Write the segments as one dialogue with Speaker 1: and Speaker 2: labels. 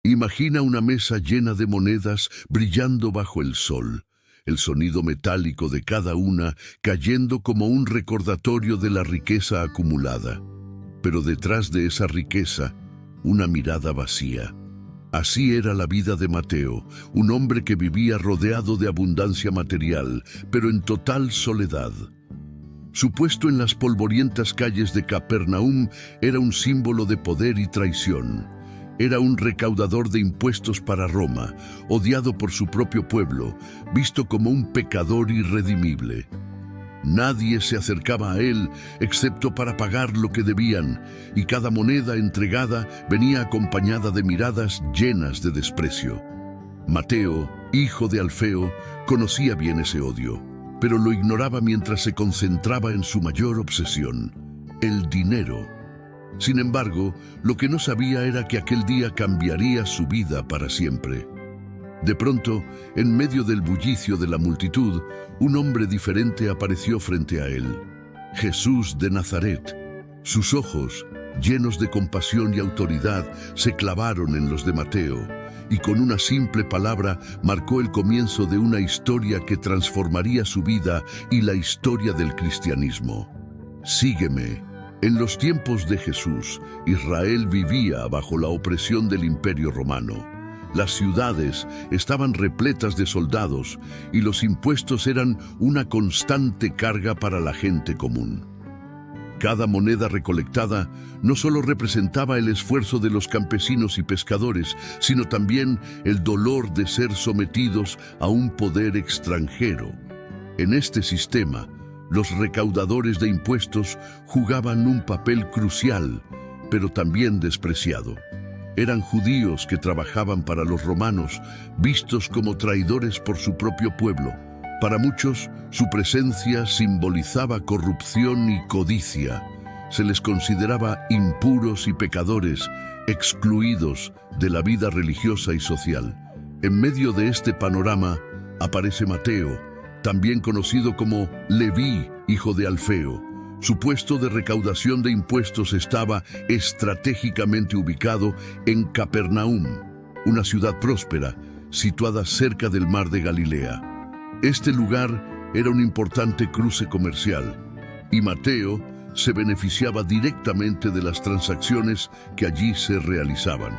Speaker 1: Imagina una mesa llena de monedas brillando bajo el sol, el sonido metálico de cada una cayendo como un recordatorio de la riqueza acumulada. Pero detrás de esa riqueza, una mirada vacía. Así era la vida de Mateo, un hombre que vivía rodeado de abundancia material, pero en total soledad. Su puesto en las polvorientas calles de Capernaum era un símbolo de poder y traición. Era un recaudador de impuestos para Roma, odiado por su propio pueblo, visto como un pecador irredimible. Nadie se acercaba a él excepto para pagar lo que debían, y cada moneda entregada venía acompañada de miradas llenas de desprecio. Mateo, hijo de Alfeo, conocía bien ese odio, pero lo ignoraba mientras se concentraba en su mayor obsesión, el dinero. Sin embargo, lo que no sabía era que aquel día cambiaría su vida para siempre. De pronto, en medio del bullicio de la multitud, un hombre diferente apareció frente a él. Jesús de Nazaret. Sus ojos, llenos de compasión y autoridad, se clavaron en los de Mateo, y con una simple palabra marcó el comienzo de una historia que transformaría su vida y la historia del cristianismo. Sígueme. En los tiempos de Jesús, Israel vivía bajo la opresión del Imperio Romano. Las ciudades estaban repletas de soldados y los impuestos eran una constante carga para la gente común. Cada moneda recolectada no solo representaba el esfuerzo de los campesinos y pescadores, sino también el dolor de ser sometidos a un poder extranjero. En este sistema, los recaudadores de impuestos jugaban un papel crucial, pero también despreciado. Eran judíos que trabajaban para los romanos, vistos como traidores por su propio pueblo. Para muchos, su presencia simbolizaba corrupción y codicia. Se les consideraba impuros y pecadores, excluidos de la vida religiosa y social. En medio de este panorama aparece Mateo, también conocido como Leví, hijo de Alfeo. Su puesto de recaudación de impuestos estaba estratégicamente ubicado en Capernaum, una ciudad próspera, situada cerca del mar de Galilea. Este lugar era un importante cruce comercial, y Mateo se beneficiaba directamente de las transacciones que allí se realizaban.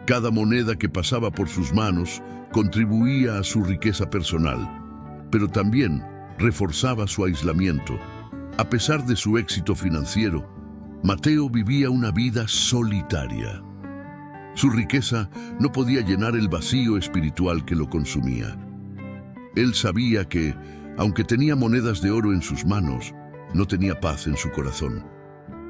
Speaker 1: Cada moneda que pasaba por sus manos contribuía a su riqueza personal, pero también reforzaba su aislamiento. A pesar de su éxito financiero, Mateo vivía una vida solitaria. Su riqueza no podía llenar el vacío espiritual que lo consumía. Él sabía que, aunque tenía monedas de oro en sus manos, no tenía paz en su corazón.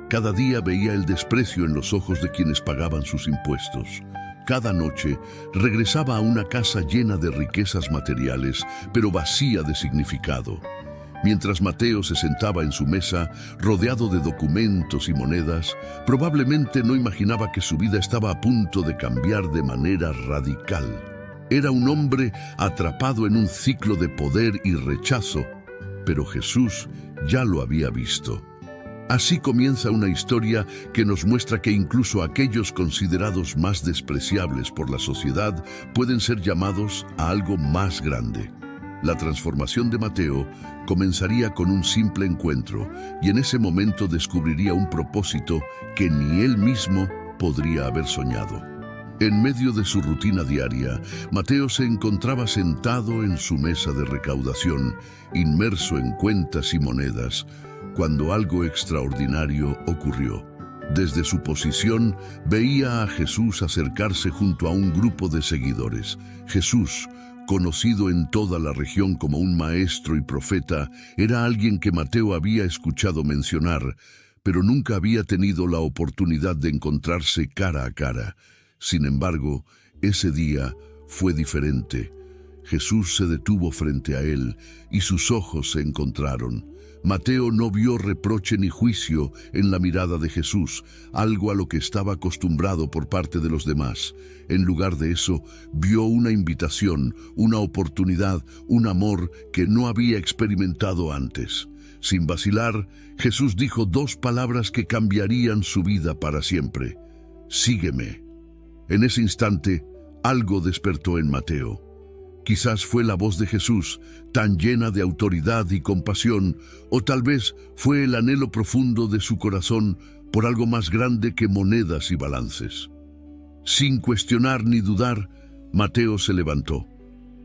Speaker 1: Cada día veía el desprecio en los ojos de quienes pagaban sus impuestos. Cada noche regresaba a una casa llena de riquezas materiales, pero vacía de significado. Mientras Mateo se sentaba en su mesa, rodeado de documentos y monedas, probablemente no imaginaba que su vida estaba a punto de cambiar de manera radical. Era un hombre atrapado en un ciclo de poder y rechazo, pero Jesús ya lo había visto. Así comienza una historia que nos muestra que incluso aquellos considerados más despreciables por la sociedad pueden ser llamados a algo más grande. La transformación de Mateo comenzaría con un simple encuentro, y en ese momento descubriría un propósito que ni él mismo podría haber soñado. En medio de su rutina diaria, Mateo se encontraba sentado en su mesa de recaudación, inmerso en cuentas y monedas, cuando algo extraordinario ocurrió. Desde su posición, veía a Jesús acercarse junto a un grupo de seguidores. Jesús, conocido en toda la región como un maestro y profeta, era alguien que Mateo había escuchado mencionar, pero nunca había tenido la oportunidad de encontrarse cara a cara. Sin embargo, ese día fue diferente. Jesús se detuvo frente a él y sus ojos se encontraron. Mateo no vio reproche ni juicio en la mirada de Jesús, algo a lo que estaba acostumbrado por parte de los demás. En lugar de eso, vio una invitación, una oportunidad, un amor que no había experimentado antes. Sin vacilar, Jesús dijo dos palabras que cambiarían su vida para siempre: sígueme. En ese instante, algo despertó en Mateo. Quizás fue la voz de Jesús, tan llena de autoridad y compasión, o tal vez fue el anhelo profundo de su corazón por algo más grande que monedas y balances. Sin cuestionar ni dudar, Mateo se levantó.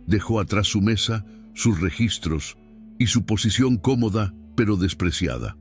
Speaker 1: Dejó atrás su mesa, sus registros y su posición cómoda pero despreciada.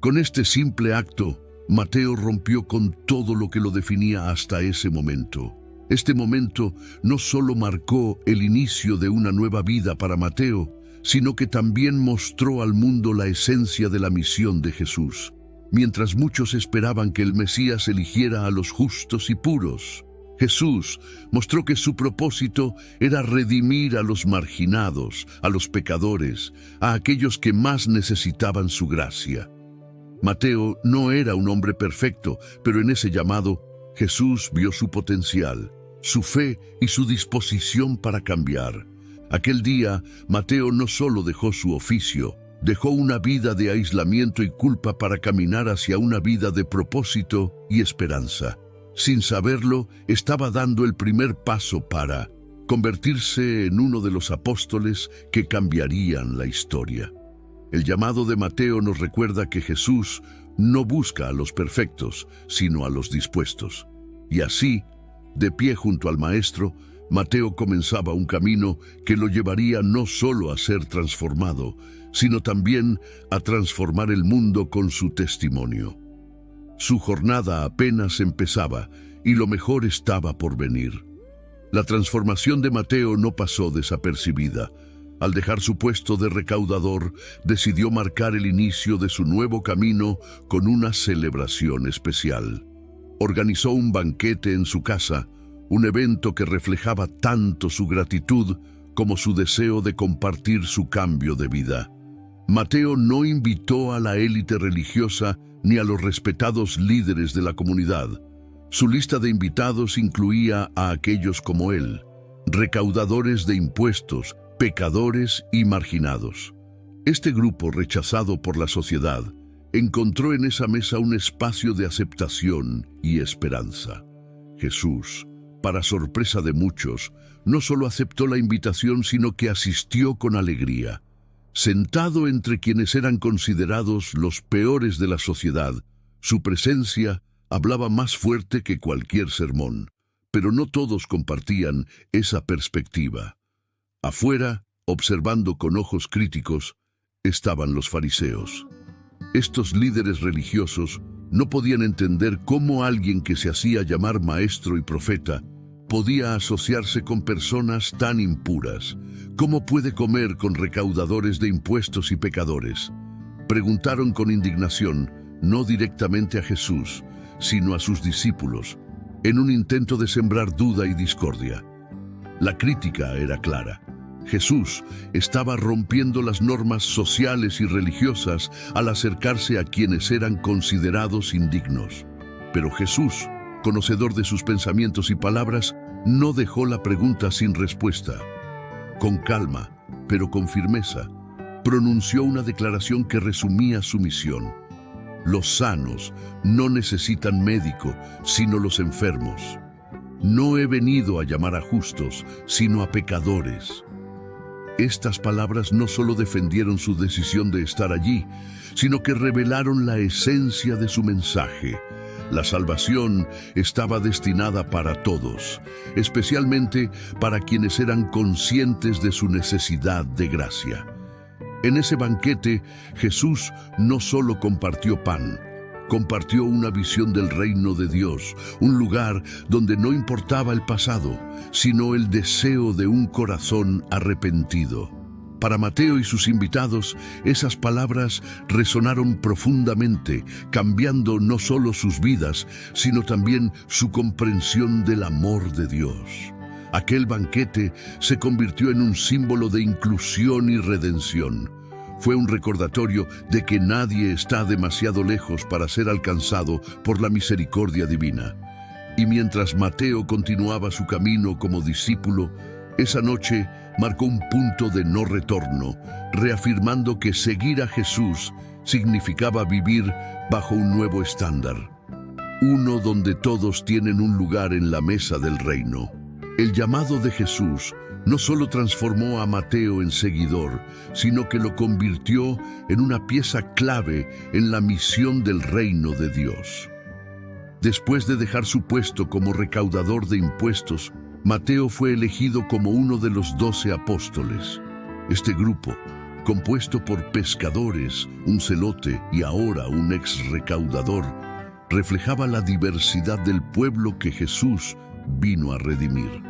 Speaker 1: Con este simple acto, Mateo rompió con todo lo que lo definía hasta ese momento. Este momento no solo marcó el inicio de una nueva vida para Mateo, sino que también mostró al mundo la esencia de la misión de Jesús. Mientras muchos esperaban que el Mesías eligiera a los justos y puros, Jesús mostró que su propósito era redimir a los marginados, a los pecadores, a aquellos que más necesitaban su gracia. Mateo no era un hombre perfecto, pero en ese llamado, Jesús vio su potencial, su fe y su disposición para cambiar. Aquel día, Mateo no solo dejó su oficio, dejó una vida de aislamiento y culpa para caminar hacia una vida de propósito y esperanza. Sin saberlo, estaba dando el primer paso para convertirse en uno de los apóstoles que cambiarían la historia. El llamado de Mateo nos recuerda que Jesús no busca a los perfectos, sino a los dispuestos. Y así, de pie junto al Maestro, Mateo comenzaba un camino que lo llevaría no solo a ser transformado, sino también a transformar el mundo con su testimonio. Su jornada apenas empezaba y lo mejor estaba por venir. La transformación de Mateo no pasó desapercibida. Al dejar su puesto de recaudador, decidió marcar el inicio de su nuevo camino con una celebración especial. Organizó un banquete en su casa, un evento que reflejaba tanto su gratitud como su deseo de compartir su cambio de vida. Mateo no invitó a la élite religiosa ni a los respetados líderes de la comunidad. Su lista de invitados incluía a aquellos como él, recaudadores de impuestos, pecadores y marginados. Este grupo, rechazado por la sociedad, encontró en esa mesa un espacio de aceptación y esperanza. Jesús, para sorpresa de muchos, no solo aceptó la invitación, sino que asistió con alegría. Sentado entre quienes eran considerados los peores de la sociedad, su presencia hablaba más fuerte que cualquier sermón, pero no todos compartían esa perspectiva. Afuera, observando con ojos críticos, estaban los fariseos. Estos líderes religiosos no podían entender cómo alguien que se hacía llamar maestro y profeta podía asociarse con personas tan impuras. ¿Cómo puede comer con recaudadores de impuestos y pecadores? Preguntaron con indignación, no directamente a Jesús, sino a sus discípulos, en un intento de sembrar duda y discordia. La crítica era clara. Jesús estaba rompiendo las normas sociales y religiosas al acercarse a quienes eran considerados indignos. Pero Jesús, conocedor de sus pensamientos y palabras, no dejó la pregunta sin respuesta. Con calma, pero con firmeza, pronunció una declaración que resumía su misión. Los sanos no necesitan médico, sino los enfermos. No he venido a llamar a justos, sino a pecadores. Estas palabras no solo defendieron su decisión de estar allí, sino que revelaron la esencia de su mensaje. La salvación estaba destinada para todos, especialmente para quienes eran conscientes de su necesidad de gracia. En ese banquete, Jesús no solo compartió pan, compartió una visión del reino de Dios, un lugar donde no importaba el pasado, sino el deseo de un corazón arrepentido. Para Mateo y sus invitados, esas palabras resonaron profundamente, cambiando no solo sus vidas, sino también su comprensión del amor de Dios. Aquel banquete se convirtió en un símbolo de inclusión y redención. Fue un recordatorio de que nadie está demasiado lejos para ser alcanzado por la misericordia divina. Y mientras Mateo continuaba su camino como discípulo, esa noche marcó un punto de no retorno, reafirmando que seguir a Jesús significaba vivir bajo un nuevo estándar. uno donde todos tienen un lugar en la mesa del reino. El llamado de Jesús no solo transformó a Mateo en seguidor, sino que lo convirtió en una pieza clave en la misión del reino de Dios. Después de dejar su puesto como recaudador de impuestos, Mateo fue elegido como uno de los 12 apóstoles. Este grupo, compuesto por pescadores, un celote y ahora un ex recaudador, reflejaba la diversidad del pueblo que Jesús vino a redimir.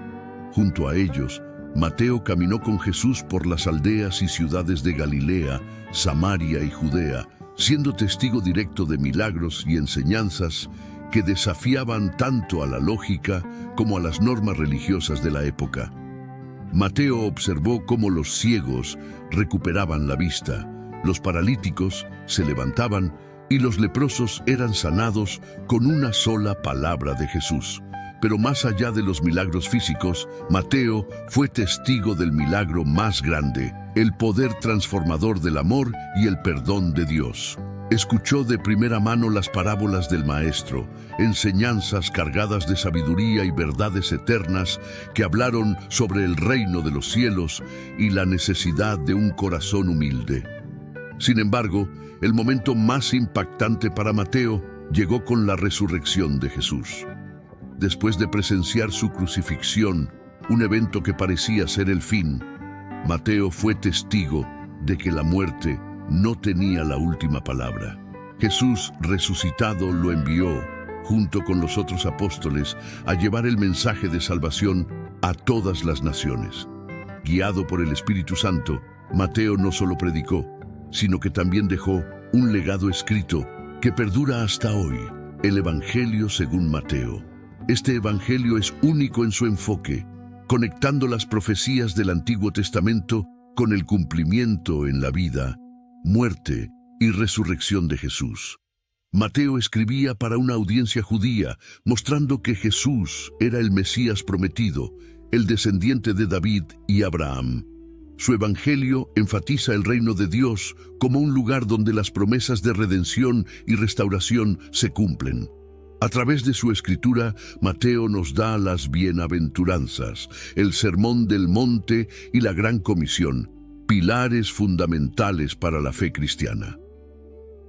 Speaker 1: Junto a ellos, Mateo caminó con Jesús por las aldeas y ciudades de Galilea, Samaria y Judea, siendo testigo directo de milagros y enseñanzas que desafiaban tanto a la lógica como a las normas religiosas de la época. Mateo observó cómo los ciegos recuperaban la vista, los paralíticos se levantaban y los leprosos eran sanados con una sola palabra de Jesús. Pero más allá de los milagros físicos, Mateo fue testigo del milagro más grande, el poder transformador del amor y el perdón de Dios. Escuchó de primera mano las parábolas del Maestro, enseñanzas cargadas de sabiduría y verdades eternas que hablaron sobre el reino de los cielos y la necesidad de un corazón humilde. Sin embargo, el momento más impactante para Mateo llegó con la resurrección de Jesús. Después de presenciar su crucifixión, un evento que parecía ser el fin, Mateo fue testigo de que la muerte no tenía la última palabra. Jesús resucitado lo envió, junto con los otros apóstoles, a llevar el mensaje de salvación a todas las naciones. Guiado por el Espíritu Santo, Mateo no solo predicó, sino que también dejó un legado escrito que perdura hasta hoy, el Evangelio según Mateo. Este Evangelio es único en su enfoque, conectando las profecías del Antiguo Testamento con el cumplimiento en la vida, muerte y resurrección de Jesús. Mateo escribía para una audiencia judía, mostrando que Jesús era el Mesías prometido, el descendiente de David y Abraham. Su evangelio enfatiza el reino de Dios como un lugar donde las promesas de redención y restauración se cumplen. A través de su escritura, Mateo nos da las bienaventuranzas, el sermón del monte y la gran comisión, pilares fundamentales para la fe cristiana.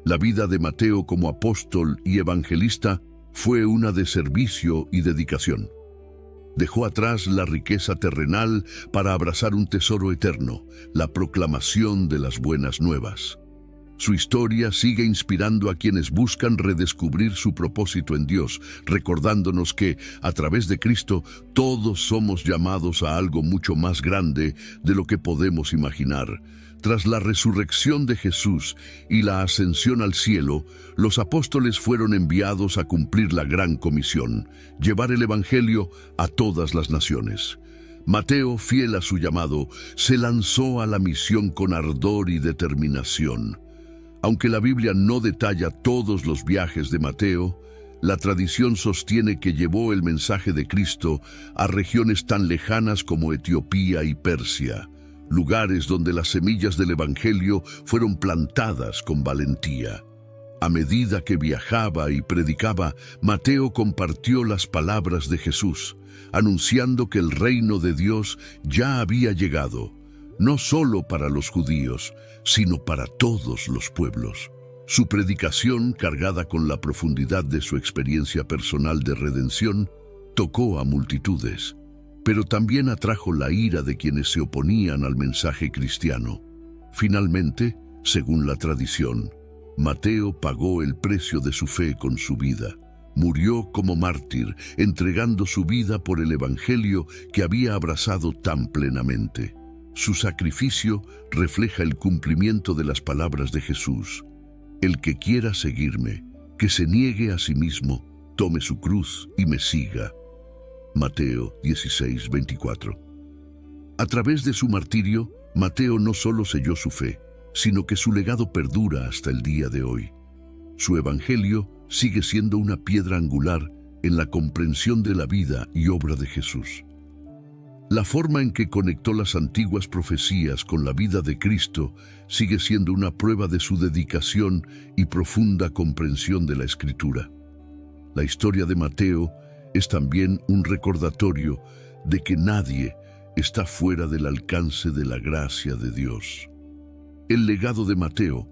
Speaker 1: La vida de Mateo como apóstol y evangelista fue una de servicio y dedicación. Dejó atrás la riqueza terrenal para abrazar un tesoro eterno, la proclamación de las buenas nuevas. Su historia sigue inspirando a quienes buscan redescubrir su propósito en Dios, recordándonos que, a través de Cristo, todos somos llamados a algo mucho más grande de lo que podemos imaginar. Tras la resurrección de Jesús y la ascensión al cielo, los apóstoles fueron enviados a cumplir la gran comisión, llevar el Evangelio a todas las naciones. Mateo, fiel a su llamado, se lanzó a la misión con ardor y determinación. Aunque la Biblia no detalla todos los viajes de Mateo, la tradición sostiene que llevó el mensaje de Cristo a regiones tan lejanas como Etiopía y Persia, lugares donde las semillas del Evangelio fueron plantadas con valentía. A medida que viajaba y predicaba, Mateo compartió las palabras de Jesús, anunciando que el reino de Dios ya había llegado, no solo para los judíos, sino para todos los pueblos. Su predicación, cargada con la profundidad de su experiencia personal de redención, tocó a multitudes, pero también atrajo la ira de quienes se oponían al mensaje cristiano. Finalmente, según la tradición, Mateo pagó el precio de su fe con su vida. Murió como mártir, entregando su vida por el Evangelio que había abrazado tan plenamente. Su sacrificio refleja el cumplimiento de las palabras de Jesús. El que quiera seguirme, que se niegue a sí mismo, tome su cruz y me siga. Mateo 16:24. A través de su martirio, Mateo no solo selló su fe, sino que su legado perdura hasta el día de hoy. Su evangelio sigue siendo una piedra angular en la comprensión de la vida y obra de Jesús. La forma en que conectó las antiguas profecías con la vida de Cristo sigue siendo una prueba de su dedicación y profunda comprensión de la Escritura. La historia de Mateo es también un recordatorio de que nadie está fuera del alcance de la gracia de Dios. El legado de Mateo,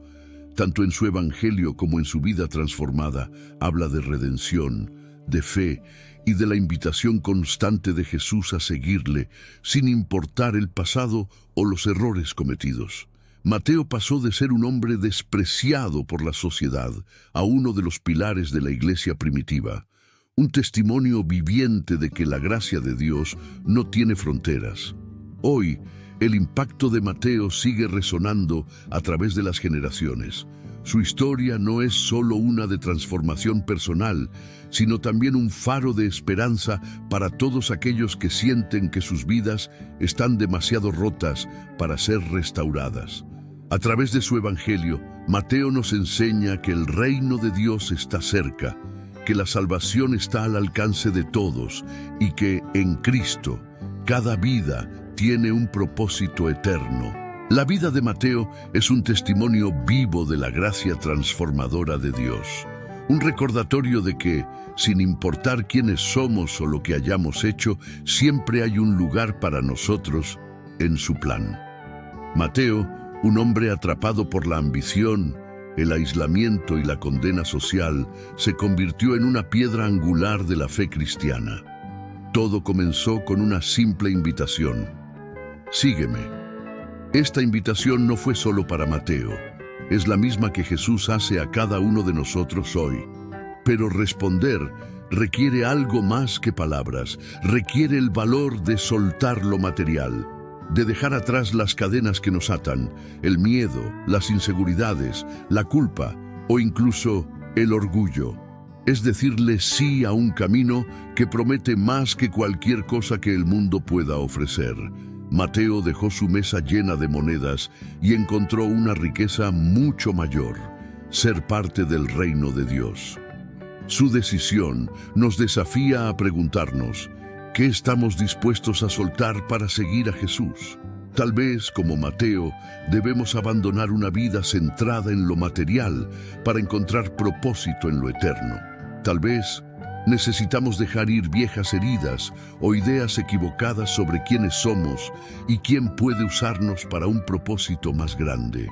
Speaker 1: tanto en su evangelio como en su vida transformada, habla de redención, de fe y de la invitación constante de Jesús a seguirle, sin importar el pasado o los errores cometidos. Mateo pasó de ser un hombre despreciado por la sociedad a uno de los pilares de la iglesia primitiva, un testimonio viviente de que la gracia de Dios no tiene fronteras. Hoy, el impacto de Mateo sigue resonando a través de las generaciones. Su historia no es solo una de transformación personal, sino también un faro de esperanza para todos aquellos que sienten que sus vidas están demasiado rotas para ser restauradas. A través de su evangelio, Mateo nos enseña que el reino de Dios está cerca, que la salvación está al alcance de todos y que en Cristo cada vida tiene un propósito eterno. La vida de Mateo es un testimonio vivo de la gracia transformadora de Dios, un recordatorio de que, sin importar quiénes somos o lo que hayamos hecho, siempre hay un lugar para nosotros en su plan. Mateo, un hombre atrapado por la ambición, el aislamiento y la condena social, se convirtió en una piedra angular de la fe cristiana. Todo comenzó con una simple invitación: sígueme. Esta invitación no fue solo para Mateo, es la misma que Jesús hace a cada uno de nosotros hoy. Pero responder requiere algo más que palabras, requiere el valor de soltar lo material, de dejar atrás las cadenas que nos atan, el miedo, las inseguridades, la culpa o incluso el orgullo. Es decirle sí a un camino que promete más que cualquier cosa que el mundo pueda ofrecer. Mateo dejó su mesa llena de monedas y encontró una riqueza mucho mayor: ser parte del reino de Dios. Su decisión nos desafía a preguntarnos: ¿qué estamos dispuestos a soltar para seguir a Jesús? Tal vez, como Mateo, debemos abandonar una vida centrada en lo material para encontrar propósito en lo eterno. Tal vez necesitamos dejar ir viejas heridas o ideas equivocadas sobre quiénes somos y quién puede usarnos para un propósito más grande.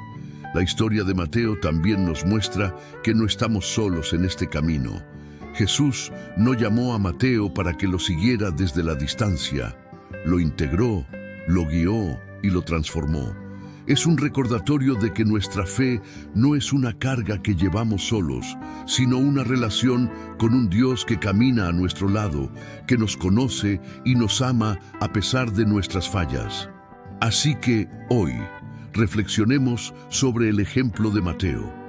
Speaker 1: La historia de Mateo también nos muestra que no estamos solos en este camino. Jesús no llamó a Mateo para que lo siguiera desde la distancia. Lo integró, lo guió y lo transformó. Es un recordatorio de que nuestra fe no es una carga que llevamos solos, sino una relación con un Dios que camina a nuestro lado, que nos conoce y nos ama a pesar de nuestras fallas. Así que hoy reflexionemos sobre el ejemplo de Mateo.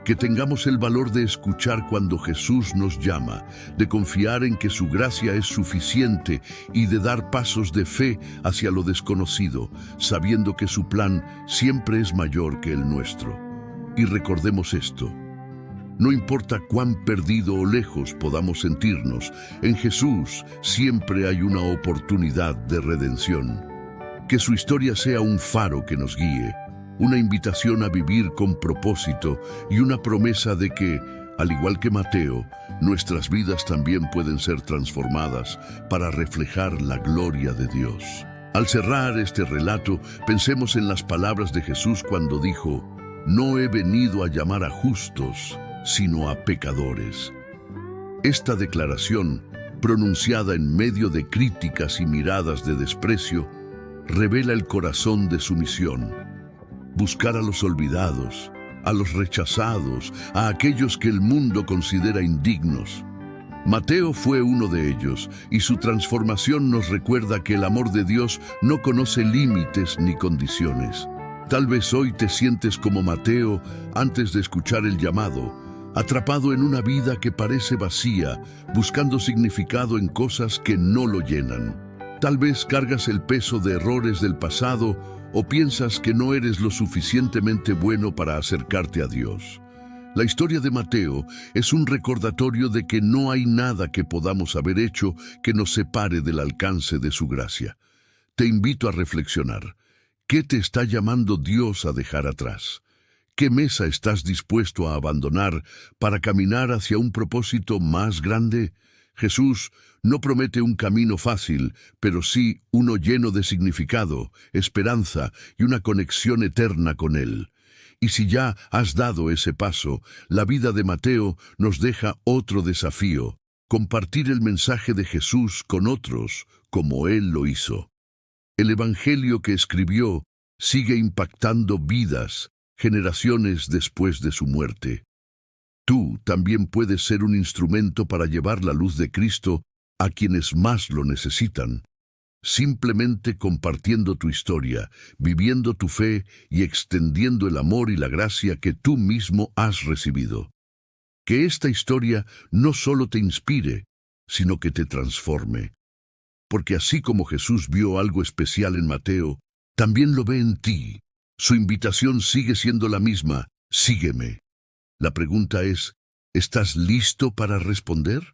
Speaker 1: Que tengamos el valor de escuchar cuando Jesús nos llama, de confiar en que su gracia es suficiente y de dar pasos de fe hacia lo desconocido, sabiendo que su plan siempre es mayor que el nuestro. Y recordemos esto: no importa cuán perdido o lejos podamos sentirnos, en Jesús siempre hay una oportunidad de redención. Que su historia sea un faro que nos guíe, una invitación a vivir con propósito y una promesa de que, al igual que Mateo, nuestras vidas también pueden ser transformadas para reflejar la gloria de Dios. Al cerrar este relato, pensemos en las palabras de Jesús cuando dijo: «No he venido a llamar a justos, sino a pecadores». Esta declaración, pronunciada en medio de críticas y miradas de desprecio, revela el corazón de su misión: buscar a los olvidados, a los rechazados, a aquellos que el mundo considera indignos. Mateo fue uno de ellos, y su transformación nos recuerda que el amor de Dios no conoce límites ni condiciones. Tal vez hoy te sientes como Mateo antes de escuchar el llamado, atrapado en una vida que parece vacía, buscando significado en cosas que no lo llenan. Tal vez cargas el peso de errores del pasado o piensas que no eres lo suficientemente bueno para acercarte a Dios. La historia de Mateo es un recordatorio de que no hay nada que podamos haber hecho que nos separe del alcance de su gracia. Te invito a reflexionar. ¿Qué te está llamando Dios a dejar atrás? ¿Qué mesa estás dispuesto a abandonar para caminar hacia un propósito más grande? Jesús no promete un camino fácil, pero sí uno lleno de significado, esperanza y una conexión eterna con Él. Y si ya has dado ese paso, la vida de Mateo nos deja otro desafío: compartir el mensaje de Jesús con otros, como Él lo hizo. El Evangelio que escribió sigue impactando vidas, generaciones después de su muerte. Tú también puedes ser un instrumento para llevar la luz de Cristo a quienes más lo necesitan, simplemente compartiendo tu historia, viviendo tu fe y extendiendo el amor y la gracia que tú mismo has recibido. Que esta historia no solo te inspire, sino que te transforme. Porque así como Jesús vio algo especial en Mateo, también lo ve en ti. Su invitación sigue siendo la misma: sígueme. La pregunta es, ¿estás listo para responder?